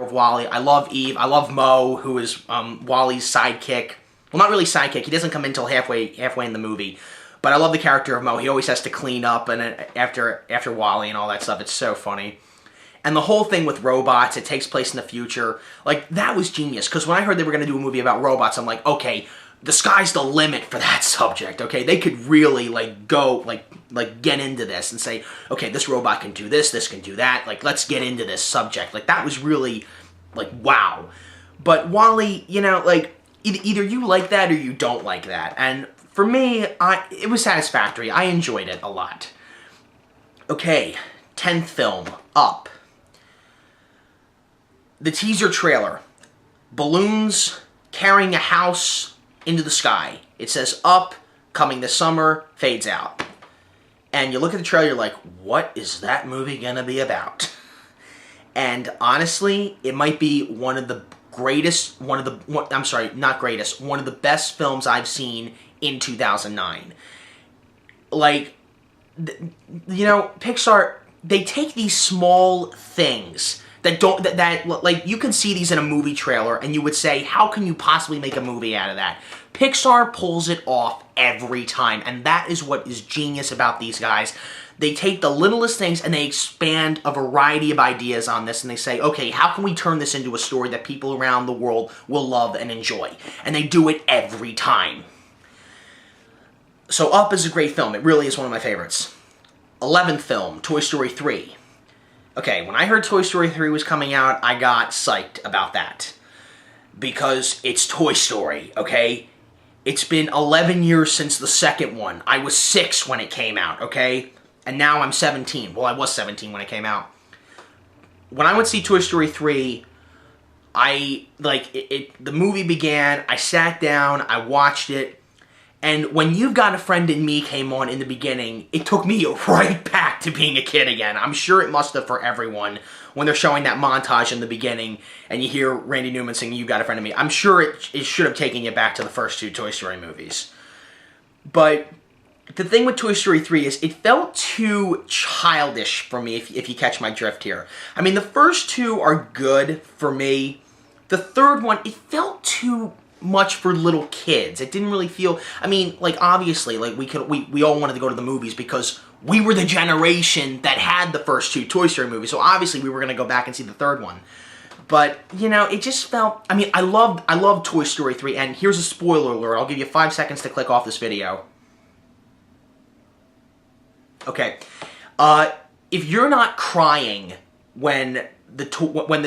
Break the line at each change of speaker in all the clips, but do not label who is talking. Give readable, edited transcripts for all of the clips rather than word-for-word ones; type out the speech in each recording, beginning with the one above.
of Wally. I love Eve. I love Mo, who is Wally's sidekick. Well, not really sidekick. He doesn't come in until halfway in the movie. But I love the character of Mo. He always has to clean up and after Wally and all that stuff. It's so funny. And the whole thing with robots, it takes place in the future. Like, that was genius. Because when I heard they were going to do a movie about robots, I'm like, okay, the sky's the limit for that subject, okay? They could really, like, go, like get into this and say, okay, this robot can do this can do that. Like, let's get into this subject. Like, that was really, like, wow. But Wally, you know, like, either you like that or you don't like that. And for me, it was satisfactory. I enjoyed it a lot. Okay, 10th film, Up. The teaser trailer. Balloons carrying a house into the sky. It says Up, coming this summer, fades out. And you look at the trailer, you're like, what is that movie gonna be about? And honestly, it might be one of the best films I've seen in 2009. Like, you know, Pixar, they take these small things that like, you can see these in a movie trailer and you would say, how can you possibly make a movie out of that? Pixar pulls it off every time, and that is what is genius about these guys. They take the littlest things and they expand a variety of ideas on this, and they say, okay, how can we turn this into a story that people around the world will love and enjoy? And they do it every time. So Up is a great film. It really is one of my favorites. 11th film, Toy Story 3. Okay, when I heard Toy Story 3 was coming out, I got psyched about that. Because it's Toy Story, okay? It's been 11 years since the second one. I was 6 when it came out, okay? And now I'm 17. Well, I was 17 when it came out. When I went to see Toy Story 3, the movie began, I sat down, I watched it, and when You've Got a Friend in Me came on in the beginning, it took me right back to being a kid again. I'm sure it must have for everyone when they're showing that montage in the beginning and you hear Randy Newman singing You've Got a Friend in Me. I'm sure it should have taken you back to the first 2 Toy Story movies. But the thing with Toy Story 3 is it felt too childish for me, if you catch my drift here. I mean, the first 2 are good for me. The third one, it felt too much for little kids. It didn't really feel, I mean, like, obviously, like, we all wanted to go to the movies because we were the generation that had the first 2 Toy Story movies, so obviously we were going to go back and see the third one. But, you know, it just felt, I mean, I loved Toy Story 3, and here's a spoiler alert. I'll give you 5 seconds to click off this video. Okay. If you're not crying when the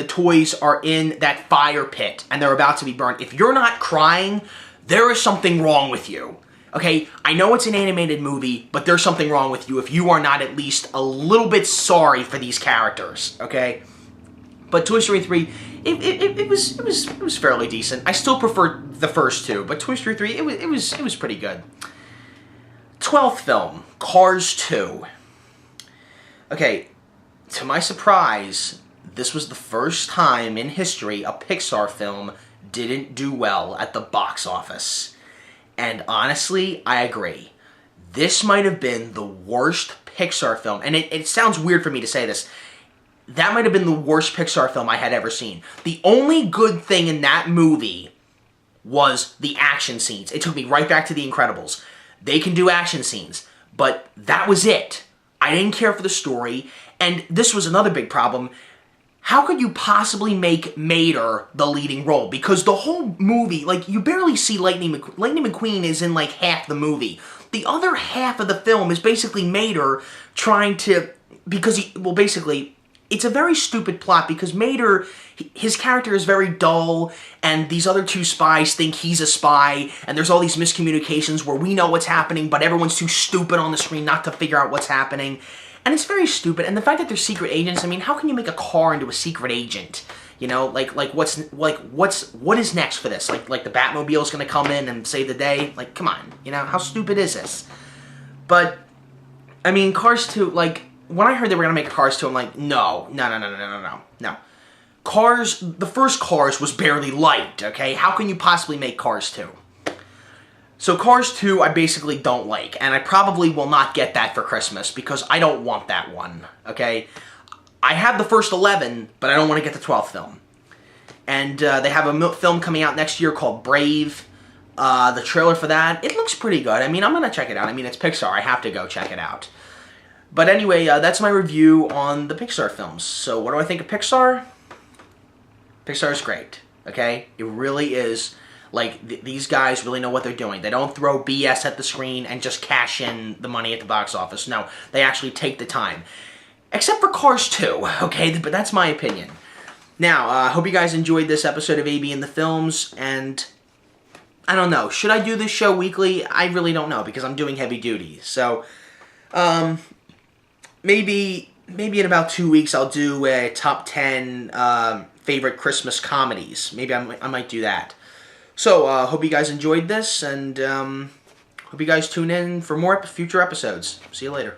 toys are in that fire pit and they're about to be burned, if you're not crying, there is something wrong with you. Okay, I know it's an animated movie, but there's something wrong with you if you are not at least a little bit sorry for these characters, okay? But Toy Story 3, it was fairly decent. I still preferred the first 2, but Toy Story 3, it was pretty good. 12th film, Cars 2. Okay, to my surprise, this was the first time in history a Pixar film didn't do well at the box office. And honestly, I agree. This might have been the worst Pixar film, and it sounds weird for me to say this, that might have been the worst Pixar film I had ever seen. The only good thing in that movie was the action scenes. It took me right back to The Incredibles. They can do action scenes, but that was it. I didn't care for the story, and this was another big problem. How could you possibly make Mater the leading role? Because the whole movie, like, you barely see Lightning McQueen. Lightning McQueen is in, like, half the movie. The other half of the film is basically Mater trying to, basically, it's a very stupid plot because Mater, his character is very dull, and these other 2 spies think he's a spy, and there's all these miscommunications where we know what's happening, but everyone's too stupid on the screen not to figure out what's happening. And it's very stupid, and the fact that they're secret agents, I mean, how can you make a car into a secret agent? You know, what is next for this? Like the Batmobile's gonna come in and save the day? Like, come on, you know, how stupid is this? But, I mean, Cars 2, like, when I heard they were gonna make Cars 2, I'm like, no. Cars, the first Cars was barely liked, okay? How can you possibly make Cars 2? So Cars 2, I basically don't like, and I probably will not get that for Christmas because I don't want that one, okay? I have the first 11, but I don't want to get the 12th film. And they have a film coming out next year called Brave. The trailer for that, it looks pretty good. I mean, I'm going to check it out. I mean, it's Pixar. I have to go check it out. But anyway, that's my review on the Pixar films. So what do I think of Pixar? Pixar is great, okay? It really is. Like, these guys really know what they're doing. They don't throw BS at the screen and just cash in the money at the box office. No, they actually take the time. Except for Cars 2, okay? But that's my opinion. Now, I hope you guys enjoyed this episode of AB in the Films, and I don't know. Should I do this show weekly? I really don't know, because I'm doing heavy duty. So, maybe in about 2 weeks I'll do a top 10 favorite Christmas comedies. Maybe I might do that. So, hope you guys enjoyed this, and hope you guys tune in for more future episodes. See you later.